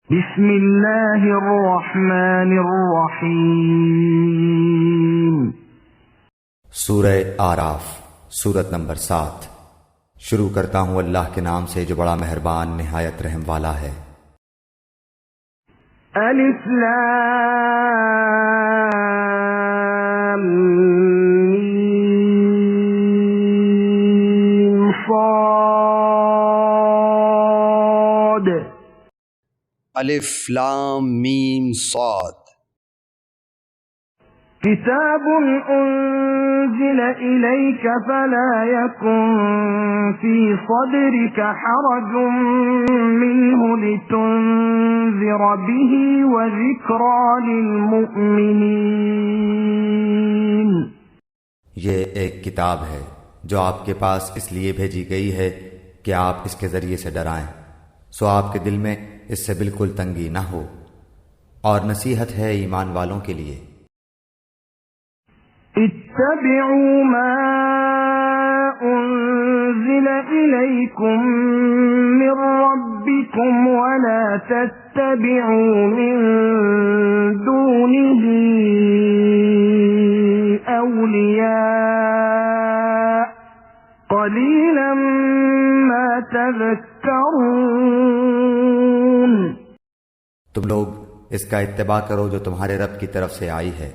بسم اللہ الرحمن الرحیم۔ سورہ آراف، سورت نمبر 7۔ شروع کرتا ہوں اللہ کے نام سے جو بڑا مہربان نہایت رحم والا ہے۔ الف لام میم صاد۔ الف لام میم صاد۔ کتاب انزل الیک فلا یکن فی صدرک حرج منہ لتنذر به وذکری للمؤمنین۔ یہ ایک کتاب ہے جو آپ کے پاس اس لیے بھیجی گئی ہے کہ آپ اس کے ذریعے سے ڈرائیں، سو آپ کے دل میں اس سے بالکل تنگی نہ ہو، اور نصیحت ہے ایمان والوں کے لیے۔ اتبعوا ما انزل الیکم من ربکم ولا تتبعوا من دونه اولیاء قلیلا ما تذکرون۔ تم لوگ اس کا اتباع کرو جو تمہارے رب کی طرف سے آئی ہے،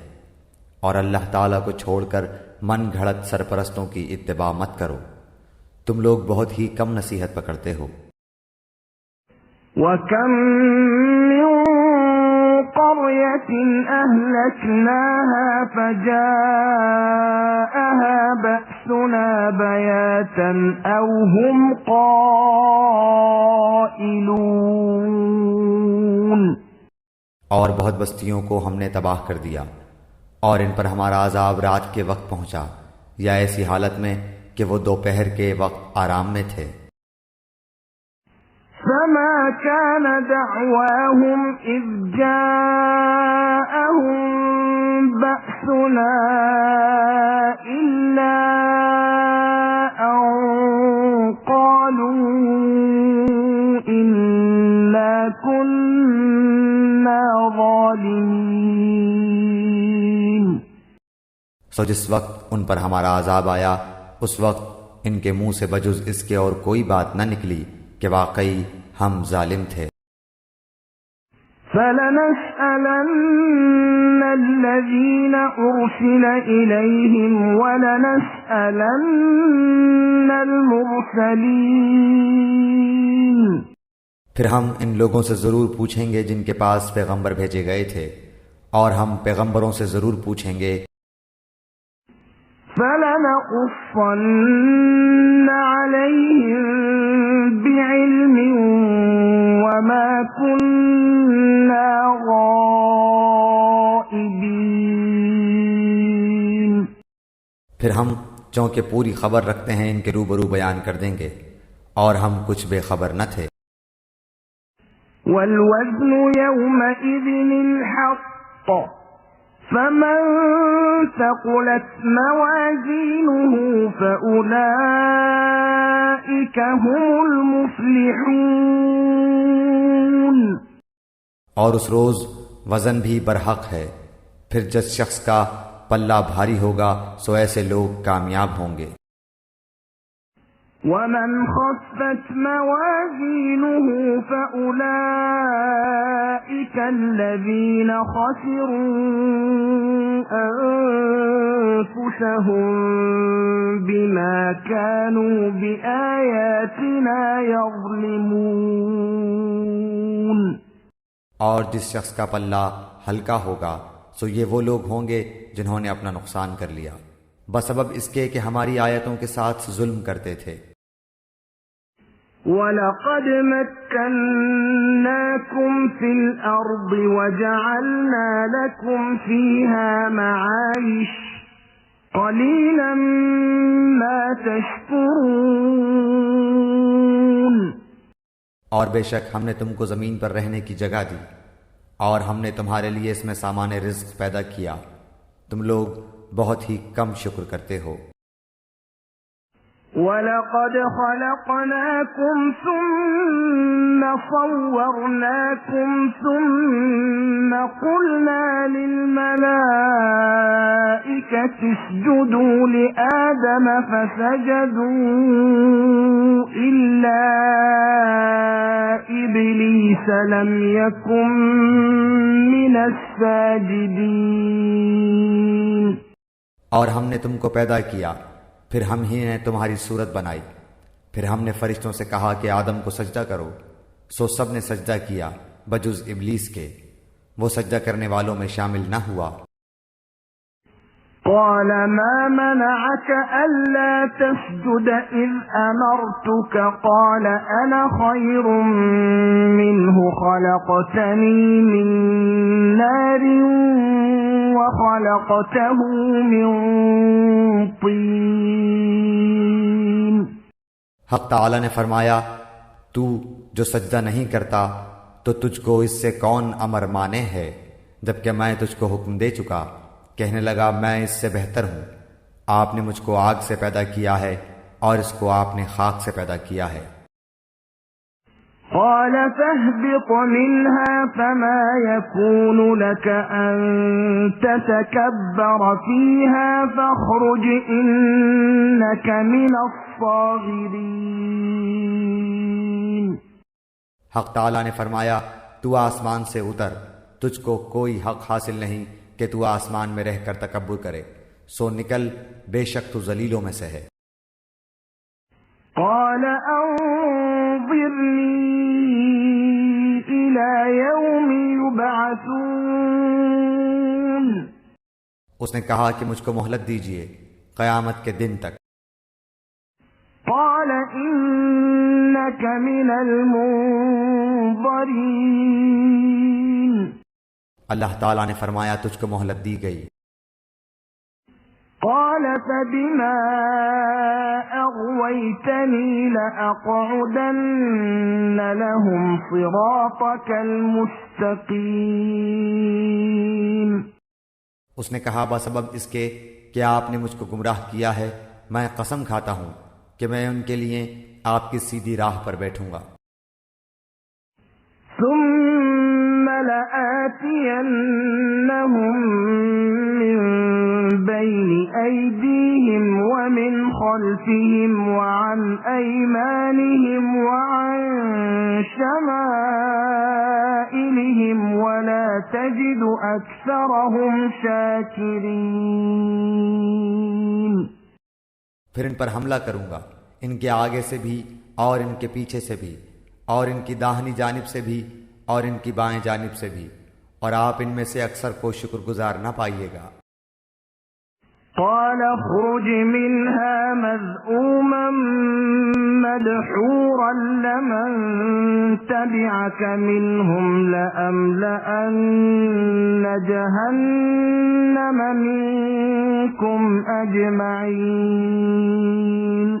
اور اللہ تعالیٰ کو چھوڑ کر من گھڑت سرپرستوں کی اتباع مت کرو، تم لوگ بہت ہی کم نصیحت پکڑتے ہو۔ وَكَمْ مِنْ قَرْيَةٍ أَهْلَكْنَاهَا فَجَاءَهَا بَأْسُنَا بَيَاتًا أَوْ هُمْ قَائِلُونَ۔ اور بہت بستیوں کو ہم نے تباہ کر دیا، اور ان پر ہمارا عذاب رات کے وقت پہنچا، یا ایسی حالت میں کہ وہ دوپہر کے وقت آرام میں تھے۔ فما كان دعواهم إذ جاءهم بأسنا إلا أن قالوا إنا كنا ظالمين۔ سو جس وقت ان پر ہمارا عذاب آیا، اس وقت ان کے منہ سے بجز اس کے اور کوئی بات نہ نکلی کہ واقعی ہم ظالم تھے۔ فَلَنَسْأَلَنَّ الَّذِينَ أُرْسِلَ إِلَيْهِمْ وَلَنَسْأَلَنَّ الْمُرْسَلِينَ۔ پھر ہم ان لوگوں سے ضرور پوچھیں گے جن کے پاس پیغمبر بھیجے گئے تھے، اور ہم پیغمبروں سے ضرور پوچھیں گے۔ فَلَنَقُصَّنَّ عَلَيْهِمْ بِعِلْمٍ وَمَا كُنَّا غَائِبِينَ۔ پھر ہم چونکہ پوری خبر رکھتے ہیں ان کے روبرو بیان کر دیں گے، اور ہم کچھ بے خبر نہ تھے۔ وَالْوَزْنُ يَوْمَئِذٍ الْحَقُّ فَمَنْ ثَقُلَتْ مَوَازِينُهُ فَأُولَئِكَ هُمُ الْمُفْلِحُونَ۔ اور اس روز وزن بھی برحق ہے، پھر جس شخص کا پلہ بھاری ہوگا سو ایسے لوگ کامیاب ہوں گے۔ وَمَنْ خَفَّتْ مَوَازِينُهُ فَأُولَئِكَ الَّذِينَ خَسِرُوا أَنفُسَهُم بِمَا كَانُوا بِآيَاتِنَا يَظْلِمُونَ۔ اور جس شخص کا پلہ ہلکا ہوگا سو یہ وہ لوگ ہوں گے جنہوں نے اپنا نقصان کر لیا بسبب اس کے کہ ہماری آیتوں کے ساتھ ظلم کرتے تھے۔ وَلَقَدْ مَكَّنَّاكُمْ فِي الْأَرْضِ وَجَعَلْنَا لَكُمْ فِيهَا مَعَايِشَ قَلِيلًا مَا تَشْكُرُونَ۔ اور بے شک ہم نے تم کو زمین پر رہنے کی جگہ دی، اور ہم نے تمہارے لیے اس میں سامان رزق پیدا کیا، تم لوگ بہت ہی کم شکر کرتے ہو۔ وَلَقَدْ خَلَقْنَاكُمْ ثُمَّ صَوَّرْنَاكُمْ ثُمَّ قُلْنَا لِلْمَلَائِكَةِ اسْجُدُوا لِآدَمَ فَسَجَدُوا إِلَّا إِبْلِيسَ لَمْ يَكُنْ مِنَ السَّاجِدِينَ۔ اور ہم نے تم کو پیدا کیا، پھر ہم ہی نے تمہاری صورت بنائی، پھر ہم نے فرشتوں سے کہا کہ آدم کو سجدہ کرو، سو سب نے سجدہ کیا بجز ابلیس کے، وہ سجدہ کرنے والوں میں شامل نہ ہوا۔ قال ما منعك ألا تسجد إذ أمرتك قال أنا خير منه خلقتني من نار وخلقته من طين۔ حق تعالی نے فرمایا، تو جو سجدہ نہیں کرتا تو تجھ کو اس سے کون امر مانے ہے، جبکہ میں تجھ کو حکم دے چکا۔ کہنے لگا میں اس سے بہتر ہوں، آپ نے مجھ کو آگ سے پیدا کیا ہے اور اس کو آپ نے خاک سے پیدا کیا ہے۔ قال فاهبط منها فما يكون لك أن تتكبر فيها فاخرج إنك من الصاغرين۔ حق تعالی نے فرمایا، تو آسمان سے اتر، تجھ کو کوئی حق حاصل نہیں کہ تو آسمان میں رہ کر تکبر کرے، سو نکل، بے شک تو ذلیلوں میں سے ہے۔ قال انظرني إلى يوم يبعثون۔ اس نے کہا کہ مجھ کو مہلت دیجئے قیامت کے دن تک۔ قال إنك من المنظرين۔ اللہ تعالیٰ نے فرمایا تجھ کو مہلت دی گئی۔ قال فبما أغويتني لأقعدن لهم صراطك المستقيم۔ اس نے کہا بسبب اس کے کہ آپ نے مجھ کو گمراہ کیا ہے، میں قسم کھاتا ہوں کہ میں ان کے لیے آپ کی سیدھی راہ پر بیٹھوں گا۔ ثم لآتينهم من بين أيديهم ومن خلفهم وعن أيمانهم وعن شمائلهم ولا تجد أكثرهم شاكرين۔ پھر ان پر حملہ کروں گا، ان کے آگے سے بھی اور ان کے پیچھے سے بھی، اور ان کی داہنی جانب سے بھی اور ان کی بائیں جانب سے بھی، اور آپ ان میں سے اکثر کو شکر گزار نہ پائیے گا۔ قال اخرج منها مذءوما مدحورا لمن تبعك منهم لأملأن جهنم منكم أجمعين۔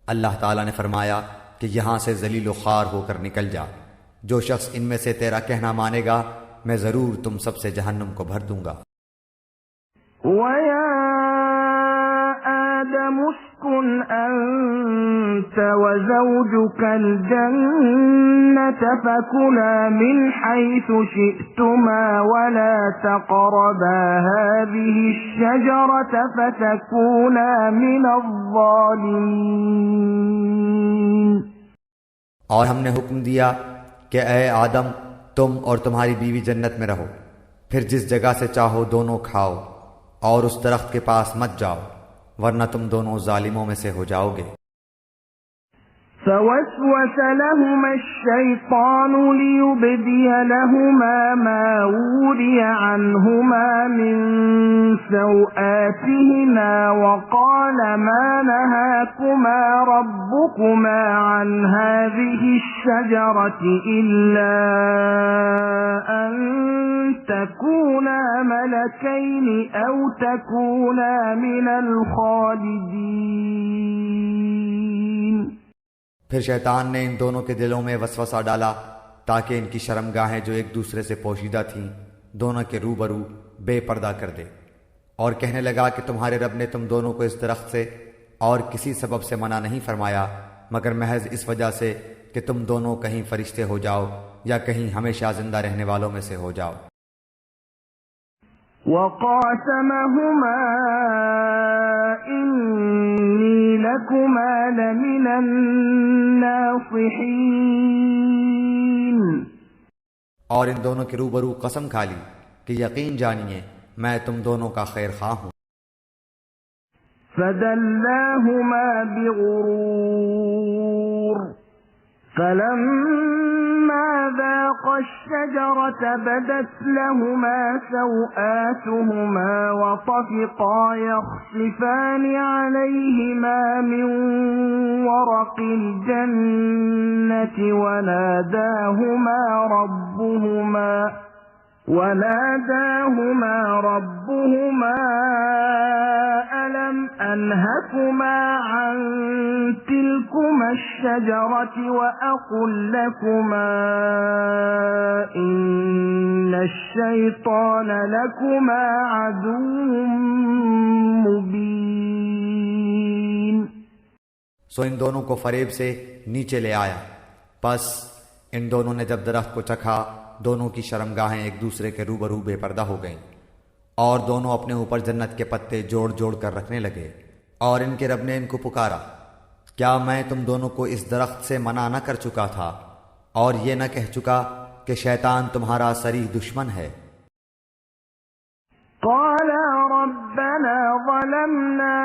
اللہ تعالیٰ نے فرمایا کہ یہاں سے ذلیل و خوار ہو کر نکل جا، جو شخص ان میں سے تیرا کہنا مانے گا میں ضرور تم سب سے جہنم کو بھر دوں گا۔ وَيَا آدَمُ اسْكُنْ أَنْتَ وَزَوْجُكَ الْجَنَّةَ فَكُلَا مِنْ حَيْثُ شِئْتُمَا وَلَا تَقْرَبَا هَذِهِ الشَّجَرَةَ فَتَكُونَا مِنَ الظَّالِمِينَ۔ اور ہم نے حکم دیا کہ اے آدم تم اور تمہاری بیوی جنت میں رہو، پھر جس جگہ سے چاہو دونوں کھاؤ، اور اس درخت کے پاس مت جاؤ ورنہ تم دونوں ظالموں میں سے ہو جاؤ گے۔ فوسوس لهما الشيطان ليبدي لهما ما وري عنهما من سوآتهما وقال ما نهاكما ربكما عن هذه الشجرة إلا أن تكونا ملكين أو تكونا من الخالدين۔ پھر شیطان نے ان دونوں کے دلوں میں وسوسہ ڈالا تاکہ ان کی شرمگاہیں جو ایک دوسرے سے پوشیدہ تھیں دونوں کے روبرو بے پردہ کر دے، اور کہنے لگا کہ تمہارے رب نے تم دونوں کو اس درخت سے اور کسی سبب سے منع نہیں فرمایا مگر محض اس وجہ سے کہ تم دونوں کہیں فرشتے ہو جاؤ یا کہیں ہمیشہ زندہ رہنے والوں میں سے ہو جاؤ۔ وقاسمهما إني لكما لمن الناصحين، اور ان دونوں کے روبرو قسم کھا لی کہ یقین جانیے میں تم دونوں کا خیر خواہ ہوں۔ فدلاهما بغرور فلما ذاقا الشجرة بدت لهما سوآتهما وطفقا يخصفان عليهما من ورق الجنة وناداهما ربهما ألم أنهكما عن تلكما الشجرة وأقل لكما إن الشيطان لكما عدو مبين۔ سو ان دونوں کو فریب سے نیچے لے آیا، پس ان دونوں نے جب درخت کو چکھا دونوں کی شرمگاہیں ایک دوسرے کے روبرو بے پردہ ہو گئیں، اور دونوں اپنے اوپر جنت کے پتے جوڑ جوڑ کر رکھنے لگے، اور ان کے رب نے ان کو پکارا، کیا میں تم دونوں کو اس درخت سے منع نہ کر چکا تھا اور یہ نہ کہہ چکا کہ شیطان تمہارا صریح دشمن ہے؟ قال ربنا ظلمنا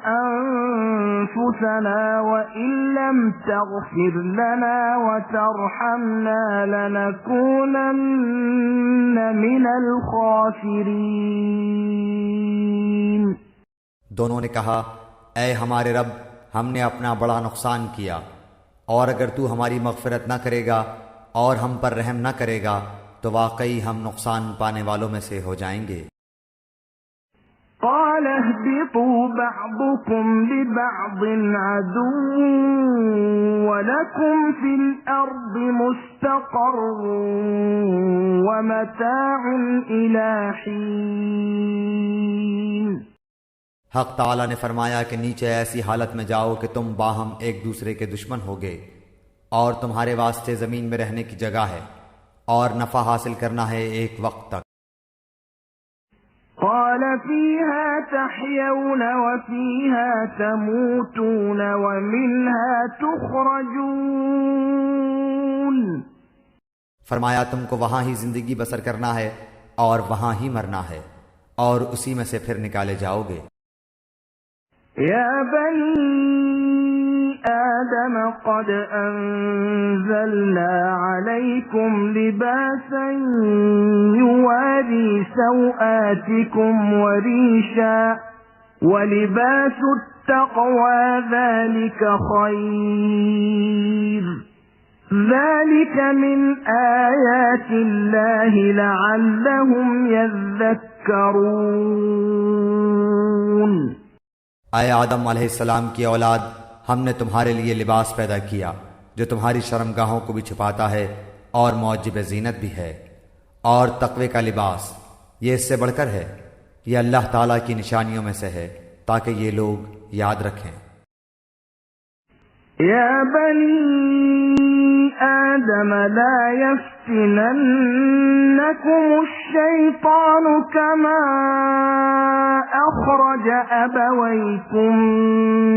أنفسنا وإن لم تغفر لنا وترحمنا لنكونن من الخاسرين۔ دونوں نے کہا، اے ہمارے رب، ہم نے اپنا بڑا نقصان کیا، اور اگر تو ہماری مغفرت نہ کرے گا اور ہم پر رحم نہ کرے گا تو واقعی ہم نقصان پانے والوں میں سے ہو جائیں گے۔ قال اهبطوا بعضكم لبعض عدو ولكم في الأرض مستقر ومتاع إلى حين۔ حق تعالی نے فرمایا کہ نیچے ایسی حالت میں جاؤ کہ تم باہم ایک دوسرے کے دشمن ہوگے، اور تمہارے واسطے زمین میں رہنے کی جگہ ہے اور نفع حاصل کرنا ہے ایک وقت تک۔ قال فيها تحيون وفيها تموتون ومنها تخرجون۔ فرمایا تم کو وہاں ہی زندگی بسر کرنا ہے اور وہاں ہی مرنا ہے، اور اسی میں سے پھر نکالے جاؤ گے۔ يا بني آدم قد أنزلنا عليكم لباسا يواري سوآتكم وريشا ولباس التقوى ذلك خير ذلك من آيات الله لعلهم يذكرون۔ اے آدم علیہ السلام کی اولاد، ہم نے تمہارے لیے لباس پیدا کیا جو تمہاری شرمگاہوں کو بھی چھپاتا ہے اور موجب زینت بھی ہے، اور تقوی کا لباس یہ اس سے بڑھ کر ہے، یہ اللہ تعالیٰ کی نشانیوں میں سے ہے تاکہ یہ لوگ یاد رکھیں۔ یا بنی آدم لا يفتننكم الشيطان كما أخرج أبويكم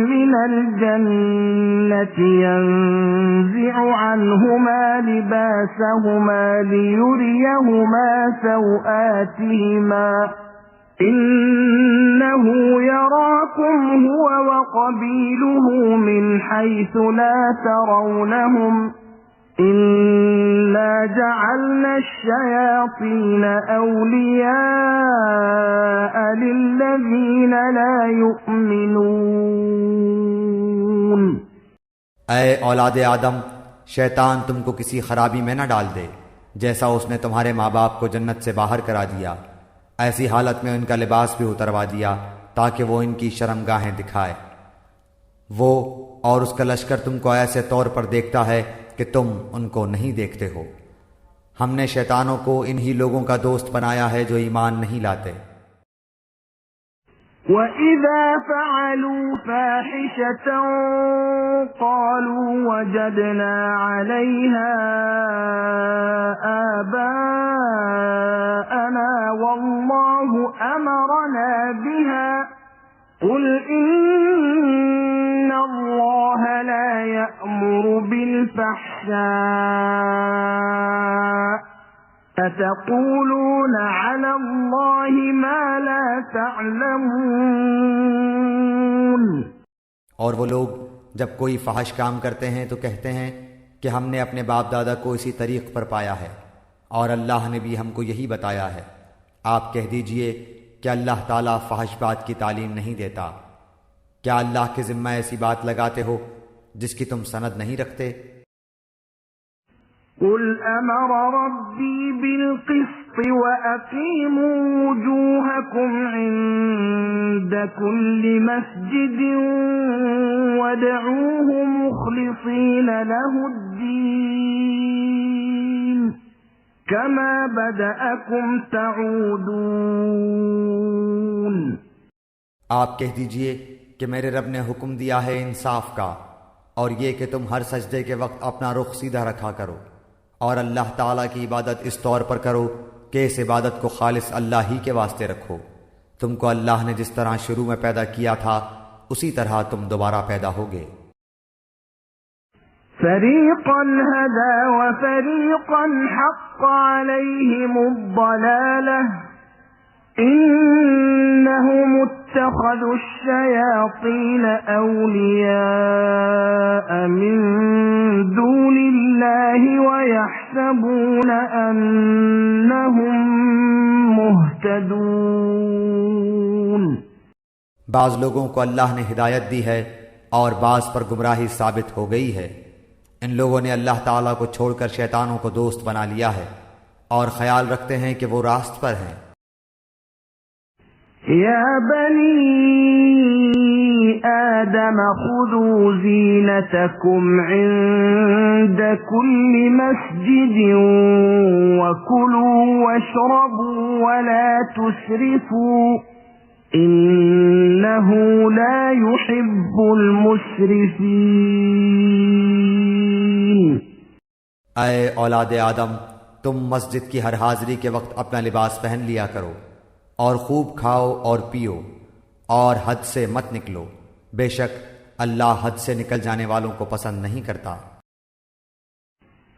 من الجنة ينزع عنهما لباسهما ليريهما سوآتهما إنه يراكم هو وقبيله من حيث لا ترونهم إنا جعلنا الشياطين أولياء للذين لا يؤمنون۔ اے اولاد آدم، شیطان تم کو کسی خرابی میں نہ ڈال دے جیسا اس نے تمہارے ماں باپ کو جنت سے باہر کرا دیا، ایسی حالت میں ان کا لباس بھی اتروا دیا تاکہ وہ ان کی شرمگاہیں دکھائے۔ وہ اور اس کا لشکر تم کو ایسے طور پر دیکھتا ہے کہ تم ان کو نہیں دیکھتے ہو۔ ہم نے شیطانوں کو انہی لوگوں کا دوست بنایا ہے جو ایمان نہیں لاتے۔ وَإِذَا فَعَلُوا فَاحِشَةً قَالُوا وَجَدْنَا عَلَيْهَا آبَاءَنَا وَاللَّهُ أَمَرَنَا بِهَا قُلْ إِنَّ اللَّهَ لَا يَأْمُرُ بِالْفَحْشَاءِ أَتَقُولُونَ عَلَى اللَّهِ مَا لَا تَعْلَمُونَ۔ اور وہ لوگ جب کوئی فحش کام کرتے ہیں تو کہتے ہیں کہ ہم نے اپنے باپ دادا کو اسی طریق پر پایا ہے اور اللہ نے بھی ہم کو یہی بتایا ہے۔ آپ کہہ دیجئے کہ اللہ تعالیٰ فحش بات کی تعلیم نہیں دیتا۔ کیا اللہ کے ذمہ ایسی بات لگاتے ہو جس کی تم سند نہیں رکھتے؟ قُلْ أَمَرَ رَبِّي بِالْقِسْطِ وَأَقِيمُوا وُجُوهَكُمْ عِندَ كُلِّ مَسْجِدٍ وَادْعُوهُ مُخْلِصِينَ لَهُ الدِّينَ كَمَا بَدَأَكُمْ تَعُودُونَ۔ آپ کہہ دیجئے کہ میرے رب نے حکم دیا ہے انصاف کا، اور یہ کہ تم ہر سجدے کے وقت اپنا رخ سیدھا رکھا کرو، اور اللہ تعالیٰ کی عبادت اس طور پر کرو کہ اس عبادت کو خالص اللہ ہی کے واسطے رکھو۔ تم کو اللہ نے جس طرح شروع میں پیدا کیا تھا اسی طرح تم دوبارہ پیدا ہوگے۔ فَرِيقًا هَدَى وَفَرِيقًا حَقَّ عَلَيْهِمُ الضَّلَالَةُ إِنَّهُمُ اتَّخَذُوا الشَّيَاطِينَ أَوْلِيَاءَ مِن دُونِ اللَّهِ وَيَحْسَبُونَ أَنَّهُم مُهْتَدُونَ۔ بعض لوگوں کو اللہ نے ہدایت دی ہے اور بعض پر گمراہی ثابت ہو گئی ہے۔ ان لوگوں نے اللہ تعالیٰ کو چھوڑ کر شیطانوں کو دوست بنا لیا ہے اور خیال رکھتے ہیں کہ وہ راست پر ہیں۔ یا بنی آدم خذوا زینتکم عند كل مسجد وكلوا واشربوا ولا تسرفوا انه لا يحب المسرفین۔ اے اولاد آدم، تم مسجد کی ہر حاضری کے وقت اپنا لباس پہن لیا کرو اور خوب کھاؤ اور پیو اور حد سے مت نکلو، بے شک اللہ حد سے نکل جانے والوں کو پسند نہیں کرتا۔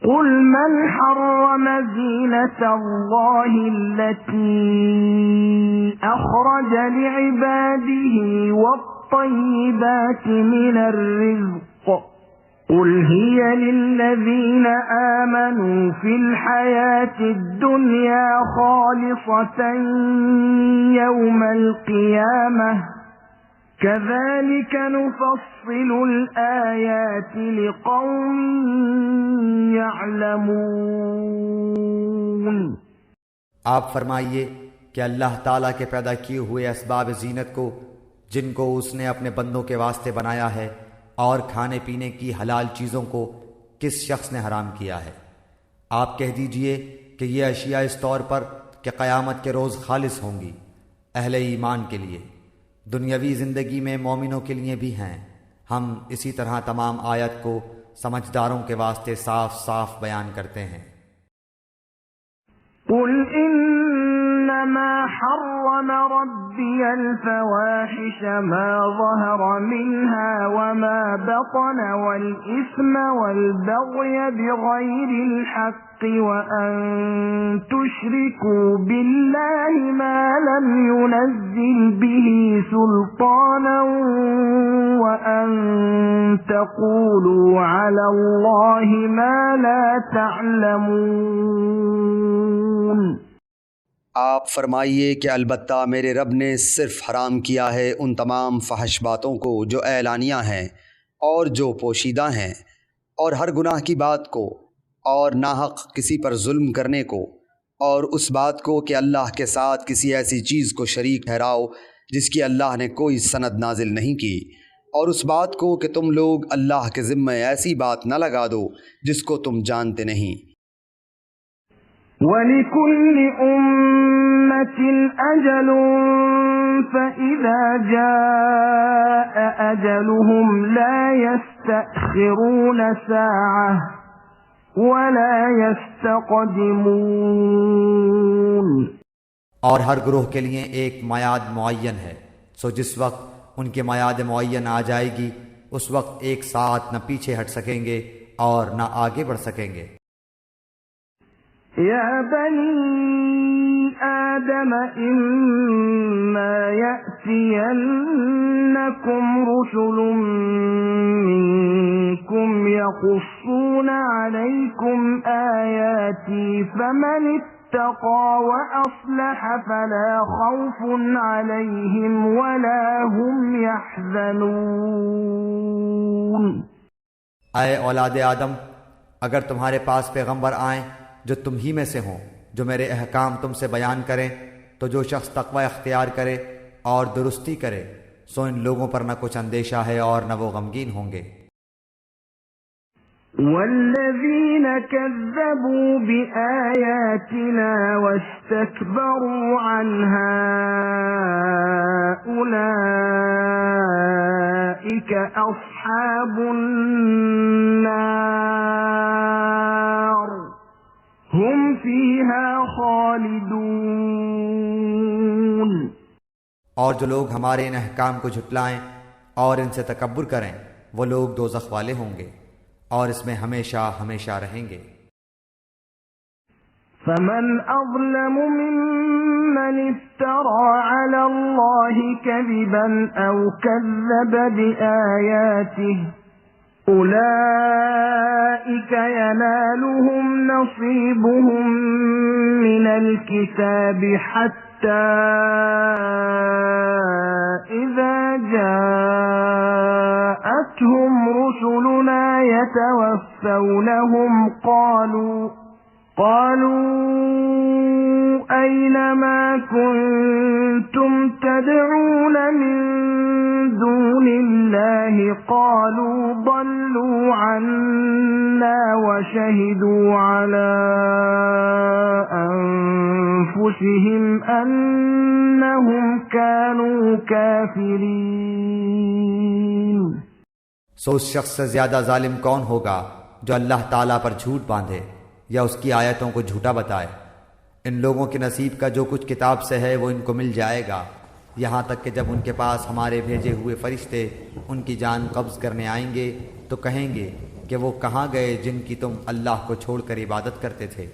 قل من حرم زینة اللہ التي اخرج لعباده والطیبات من الرزق قل هي للذين آمنوا في الحياة الدنيا خالصة يوم القيامة كذلك نفصل الآيات لقوم يعلمون۔ آپ فرمائیے کہ اللہ تعالیٰ کے پیدا کیے ہوئے اسباب زینت کو جن کو اس نے اپنے بندوں کے واسطے بنایا ہے اور کھانے پینے کی حلال چیزوں کو کس شخص نے حرام کیا ہے؟ آپ کہہ دیجئے کہ یہ اشیاء اس طور پر کہ قیامت کے روز خالص ہوں گی اہل ایمان کے لیے، دنیاوی زندگی میں مومنوں کے لیے بھی ہیں۔ ہم اسی طرح تمام آیت کو سمجھداروں کے واسطے صاف صاف بیان کرتے ہیں۔ قل انما حرم ربي الفواحش ما ظهر منها وما بطن والإثم والبغي بغير الحق وأن تشركوا بالله ما لم ينزل به سلطانا وأن تقولوا على الله ما لا تعلمون۔ آپ فرمائیے کہ البتہ میرے رب نے صرف حرام کیا ہے ان تمام فحش باتوں کو جو اعلانیہ ہیں اور جو پوشیدہ ہیں، اور ہر گناہ کی بات کو، اور ناحق کسی پر ظلم کرنے کو، اور اس بات کو کہ اللہ کے ساتھ کسی ایسی چیز کو شریک ٹھہراؤ جس کی اللہ نے کوئی سند نازل نہیں کی، اور اس بات کو کہ تم لوگ اللہ کے ذمہ ایسی بات نہ لگا دو جس کو تم جانتے نہیں۔ وَلِكُلِّ أُمَّةٍ أَجَلٌ فإذا جاء أجلهم لا يستأخرون ساعة ولا يستقدمون۔ اور ہر گروہ کے لیے ایک میعاد معین ہے، سو جس وقت ان کی میعاد معین آ جائے گی اس وقت ایک ساتھ نہ پیچھے ہٹ سکیں گے اور نہ آگے بڑھ سکیں گے۔ یا بنی آدم اما یأتینکم رسل منکم یقصون علیکم آیاتی فمن اتقى وأصلح فلا خوف عليهم ولا هم يحزنون۔ اے اولاد آدم، اگر تمہارے پاس پیغمبر آئیں جو تم ہی میں سے ہوں، جو میرے احکام تم سے بیان کریں، تو جو شخص تقوی اختیار کرے اور درستی کرے سو ان لوگوں پر نہ کچھ اندیشہ ہے اور نہ وہ غمگین ہوں گے۔ والذین کذبوا بآیاتنا واستکبروا عنها اولئک اصحاب النار هم فیہا خالدون۔ اور جو لوگ ہمارے ان احکام کو جھٹلائیں اور ان سے تکبر کریں وہ لوگ دوزخ والے ہوں گے اور اس میں ہمیشہ ہمیشہ رہیں گے۔ فمن اظلم ممن افترى على الله كذبا او كذب بآياته اولئك ينالهم نصيبهم من الكتاب حتى إذا جاءتهم رسلنا يتوفونهم قالوا أين ما كنتم تدعون من دون الله قالوا ضلوا عنا وشهدوا على أنفسهم أنهم كانوا كافرين۔ سو اس شخص سے زیادہ ظالم کون ہوگا جو اللہ تعالیٰ پر جھوٹ باندھے یا اس کی آیتوں کو جھوٹا بتائے۔ ان لوگوں کے نصیب کا جو کچھ کتاب سے ہے وہ ان کو مل جائے گا، یہاں تک کہ جب ان کے پاس ہمارے بھیجے ہوئے فرشتے ان کی جان قبض کرنے آئیں گے تو کہیں گے کہ وہ کہاں گئے جن کی تم اللہ کو چھوڑ کر عبادت کرتے تھے۔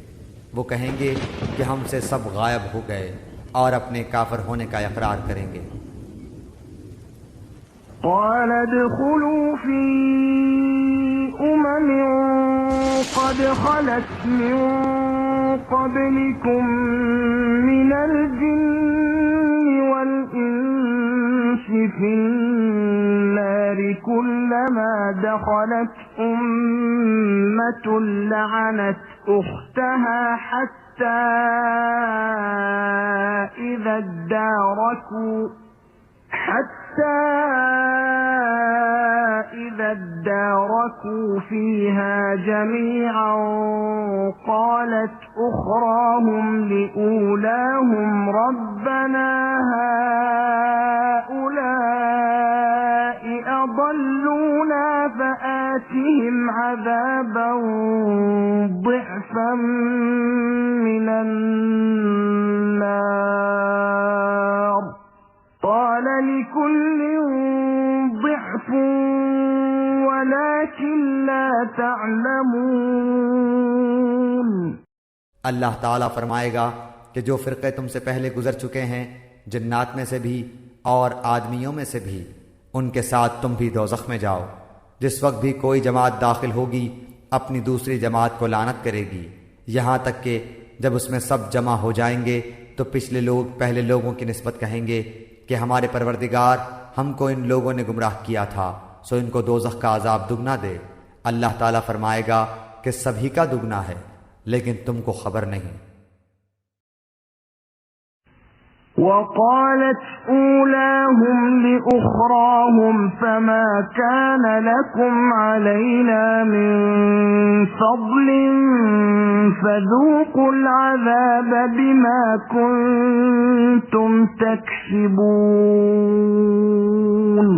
وہ کہیں گے کہ ہم سے سب غائب ہو گئے اور اپنے کافر ہونے کا اقرار کریں گے۔ قال ادخلوا في أمم قد خلت من قبلكم من الجن والإنس في النار كلما دخلت أمة لعنت أختها حتى إذا اداركوا فيها جميعا قالت أخراهم لأولاهم ربنا هؤلاء أضلونا فآتهم عذابا ضعفا من النار قال لكل ضعف ولكن لا تعلمون۔ اللہ تعالیٰ فرمائے گا کہ جو فرقے تم سے پہلے گزر چکے ہیں جنات میں سے بھی اور آدمیوں میں سے بھی ان کے ساتھ تم بھی دوزخ میں جاؤ۔ جس وقت بھی کوئی جماعت داخل ہوگی اپنی دوسری جماعت کو لعنت کرے گی، یہاں تک کہ جب اس میں سب جمع ہو جائیں گے تو پچھلے لوگ پہلے لوگوں کی نسبت کہیں گے کہ ہمارے پروردگار ہم کو ان لوگوں نے گمراہ کیا تھا سو ان کو دوزخ کا عذاب دگنا دے۔ اللہ تعالیٰ فرمائے گا کہ سبھی کا دگنا ہے لیکن تم کو خبر نہیں۔ وقالت أولاهم لأخراهم فما كان لكم علينا من فضل فذوقوا العذاب بما كنتم تكسبون۔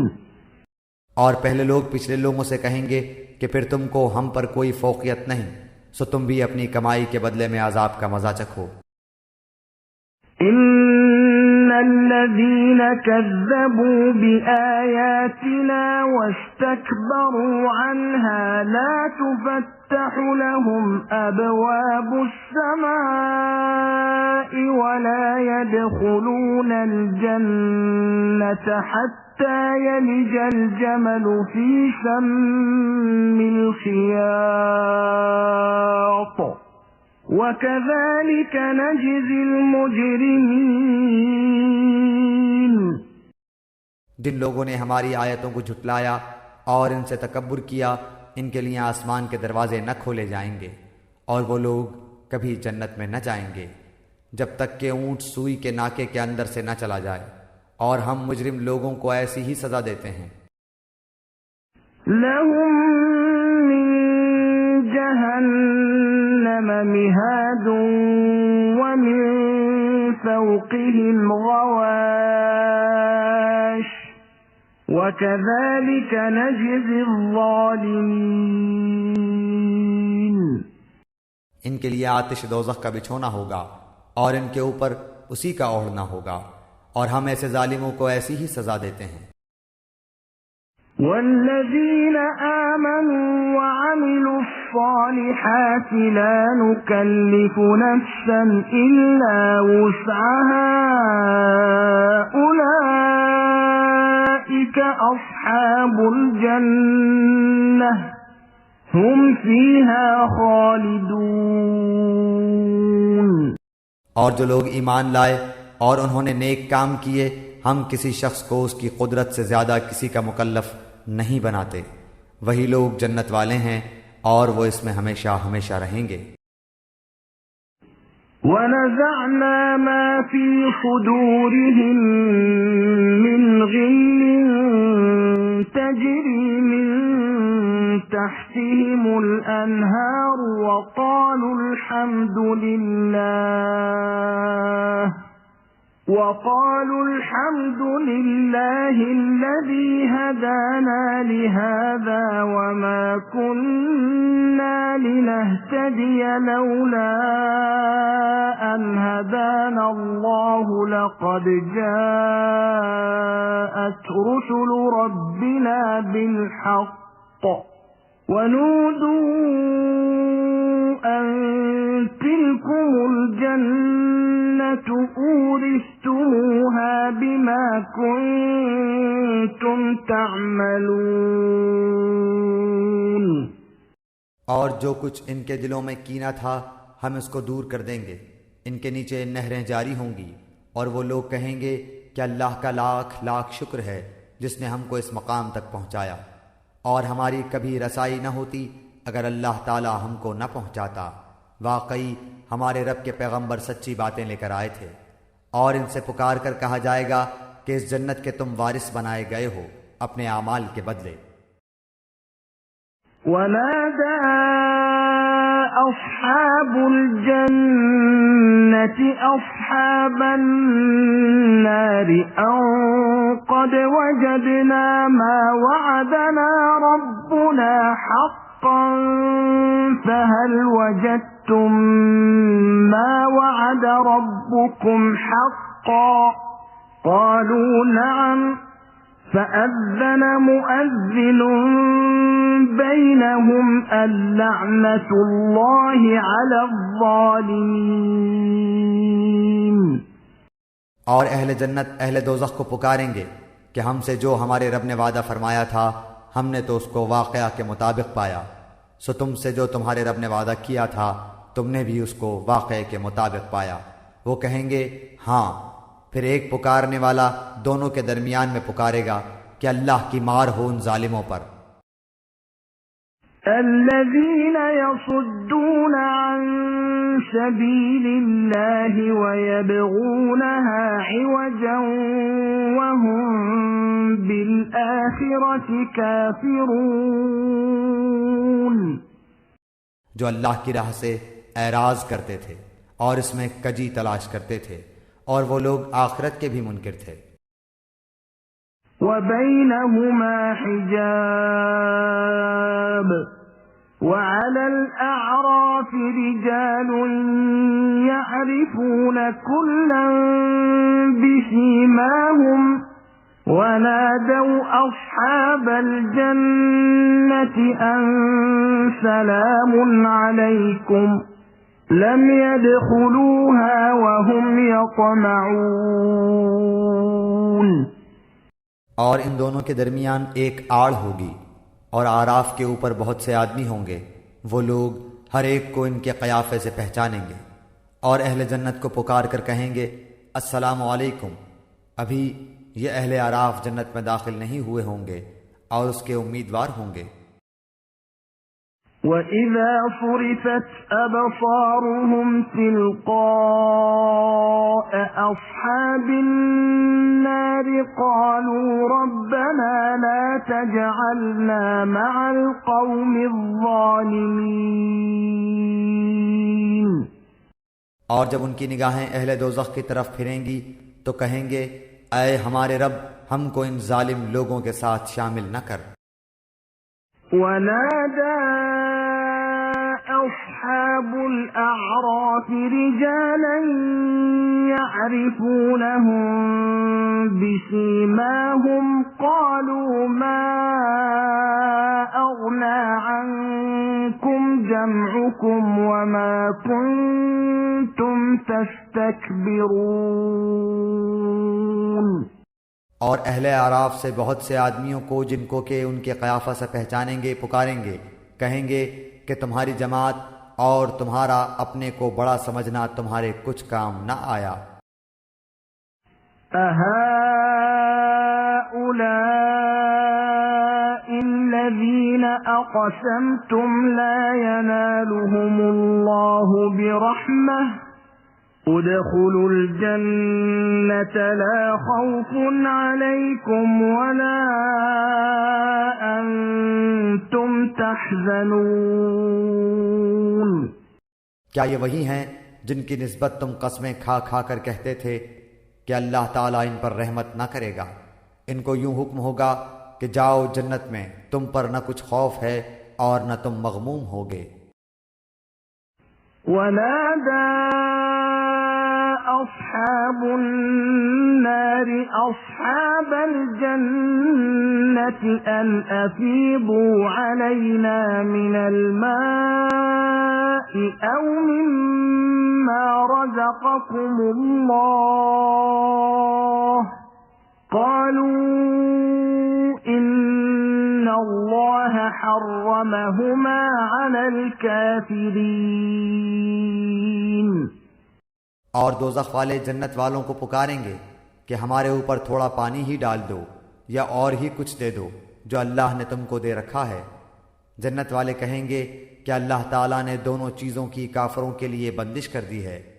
اور پہلے لوگ پچھلے لوگوں سے کہیں گے کہ پھر تم کو ہم پر کوئی فوقیت نہیں، سو تم بھی اپنی کمائی کے بدلے میں عذاب کا مزہ چکھو۔ ان الذين كذبوا بآياتنا واستكبروا عنها لا تفتح لهم أبواب السماء ولا يدخلون الجنة حتى يلج الجمل في سم الخياط وَكَذَلِكَ نَجْزِي الْمُجْرِمِينَ۔ جن لوگوں نے ہماری آیتوں کو جھٹلایا اور ان سے تکبر کیا، ان کے لیے آسمان کے دروازے نہ کھولے جائیں گے اور وہ لوگ کبھی جنت میں نہ جائیں گے جب تک کہ اونٹ سوئی کے ناکے کے اندر سے نہ چلا جائے، اور ہم مجرم لوگوں کو ایسی ہی سزا دیتے ہیں۔ لَهُم مِّن جَهَنَّمَ مِهَادٌ وَمِن فَوْقِهِمْ غَوَاشٍ وَكَذَلِكَ نَجْزِي الظَّالِمِينَ۔ ان کے لیے آتش دوزخ کا بچھونا ہوگا اور ان کے اوپر اسی کا اوڑھنا ہوگا، اور ہم ایسے ظالموں کو ایسی ہی سزا دیتے ہیں۔ والذین آمنوا وعملوا الصالحات لا نكلف نفسا إلا وسعها أولئك أصحاب الجنة هم فيها خالدون۔ اور جو لوگ ایمان لائے اور انہوں نے نیک کام کیے، ہم کسی شخص کو اس کی قدرت سے زیادہ کسی کا مکلف نہیں بناتے، وہی لوگ جنت والے ہیں اور وہ اس میں ہمیشہ ہمیشہ رہیں گے۔ وَنَزَعْنَا مَا فِي صُدُورِهِم مِّنْ غِلٍّ تَجْرِي مِن تَحْتِهِمُ الْأَنْهَارُ وَقَالُوا الحمد لله الذي هدانا لهذا وما كنا لنهتدي لولا أن هدانا الله لقد جاءت رسل ربنا بالحق ونودوا أن تلكم الجنة أورثتموها بما كنتم تعملون۔ اور جو کچھ ان کے دلوں میں کینہ تھا ہم اس کو دور کر دیں گے، ان کے نیچے نہریں جاری ہوں گی، اور وہ لوگ کہیں گے کہ اللہ کا لاکھ لاکھ شکر ہے جس نے ہم کو اس مقام تک پہنچایا، اور ہماری کبھی رسائی نہ ہوتی اگر اللہ تعالی ہم کو نہ پہنچاتا۔ واقعی ہمارے رب کے پیغمبر سچی باتیں لے کر آئے تھے، اور ان سے پکار کر کہا جائے گا کہ اس جنت کے تم وارث بنائے گئے ہو اپنے اعمال کے بدلے۔ وَنَادَى أَصْحَابُ الْجَنَّةِ أَصْحَابَ النَّارِ أَن قَدْ وَجَدْنَا مَا وَعَدَنَا رَبُّنَا حَقًّا فَهَلْ وَجَدتُّم مَّا وَعَدَ رَبُّكُمْ حَقًّا قَالُوا نَعَمْ فَأَذَّنَ مُؤَذِّنٌ بَيْنَهُمْ اللَّعْنَةُ اللَّهِ عَلَى الظَّالِمِينَ۔ اور اہل جنت اہل دوزخ کو پکاریں گے کہ ہم سے جو ہمارے رب نے وعدہ فرمایا تھا ہم نے تو اس کو واقعہ کے مطابق پایا، سو تم سے جو تمہارے رب نے وعدہ کیا تھا تم نے بھی اس کو واقعے کے مطابق پایا۔ وہ کہیں گے ہاں، پھر ایک پکارنے والا دونوں کے درمیان میں پکارے گا کہ اللہ کی مار ہو ان ظالموں پر۔ الذين يصدون عن سبيل الله ويبغونها عوجا وهم بالآخرة كافرون۔ جو اللہ کی راہ سے اعراض کرتے تھے اور اس میں کجی تلاش کرتے تھے، اور وہ لوگ آخرت کے بھی منکر تھے۔ وَبَيْنَهُمَا حِجَابٌ وَعَلَى الْأَعْرَافِ رِجَالٌ يَعْرِفُونَ كُلًّا بِسِيمَاهُمْ وَنَادَوْا أَصْحَابَ الْجَنَّةِ أَنْ سَلَامٌ عَلَيْكُمْ لَمْ يَدْخُلُوهَا وَهُمْ يَطْمَعُونَ۔ اور ان دونوں کے درمیان ایک آڑ ہوگی، اور آراف کے اوپر بہت سے آدمی ہوں گے، وہ لوگ ہر ایک کو ان کے قیافے سے پہچانیں گے، اور اہل جنت کو پکار کر کہیں گے السلام علیکم۔ ابھی یہ اہل آراف جنت میں داخل نہیں ہوئے ہوں گے اور اس کے امیدوار ہوں گے۔ وَإِذَا صُرِفَتْ أَبْصَارُهُمْ تِلْقَاءَ أَصْحَابِ النَّارِ قَالُوا رَبَّنَا لَا تَجْعَلْنَا مَعَ الْقَوْمِ الظَّالِمِينَ۔ اور جب ان کی نگاہیں اہل دوزخ کی طرف پھریں گی تو کہیں گے اے ہمارے رب، ہم کو ان ظالم لوگوں کے ساتھ شامل نہ کر۔ وَنَادَى أَصْحَابُ الْأَعْرَافِ رِجَالًا يَعْرِفُونَهُم بِسِيمَاهُمْ قَالُوا مَا أَغْنَىٰ عَنكُمْ جَمْعُكُمْ وَمَا كُنتُمْ تَسْتَكْبِرُونَ۔ اور اہل اعراف سے بہت سے آدمیوں کو جن کو کہ ان کے قیافہ سے پہچانیں گے پکاریں گے، کہیں گے کہ تمہاری جماعت اور تمہارا اپنے کو بڑا سمجھنا تمہارے کچھ کام نہ آیا۔ أَهَٰؤُلَاءِ الَّذِينَ أَقْسَمْتُمْ لَا يَنَالُهُمُ اللَّهُ بِرَحْمَةٍ ادخلوا الجنة لا خوف عليكم ولا أنتم تحزنون۔ کیا یہ وہی ہیں جن کی نسبت تم قسمیں کھا کھا کر کہتے تھے کہ اللہ تعالیٰ ان پر رحمت نہ کرے گا؟ ان کو یوں حکم ہوگا کہ جاؤ جنت میں، تم پر نہ کچھ خوف ہے اور نہ تم مغموم ہوگے۔ ونادى أصحاب النار أصحاب الجنة أن أفيضوا علينا من الماء أو مما رزقكم الله قالوا إن الله حرمهما على الكافرين۔ اور دوزخ والے جنت والوں کو پکاریں گے کہ ہمارے اوپر تھوڑا پانی ہی ڈال دو یا اور ہی کچھ دے دو جو اللہ نے تم کو دے رکھا ہے۔ جنت والے کہیں گے کہ اللہ تعالیٰ نے دونوں چیزوں کی کافروں کے لیے بندش کر دی ہے۔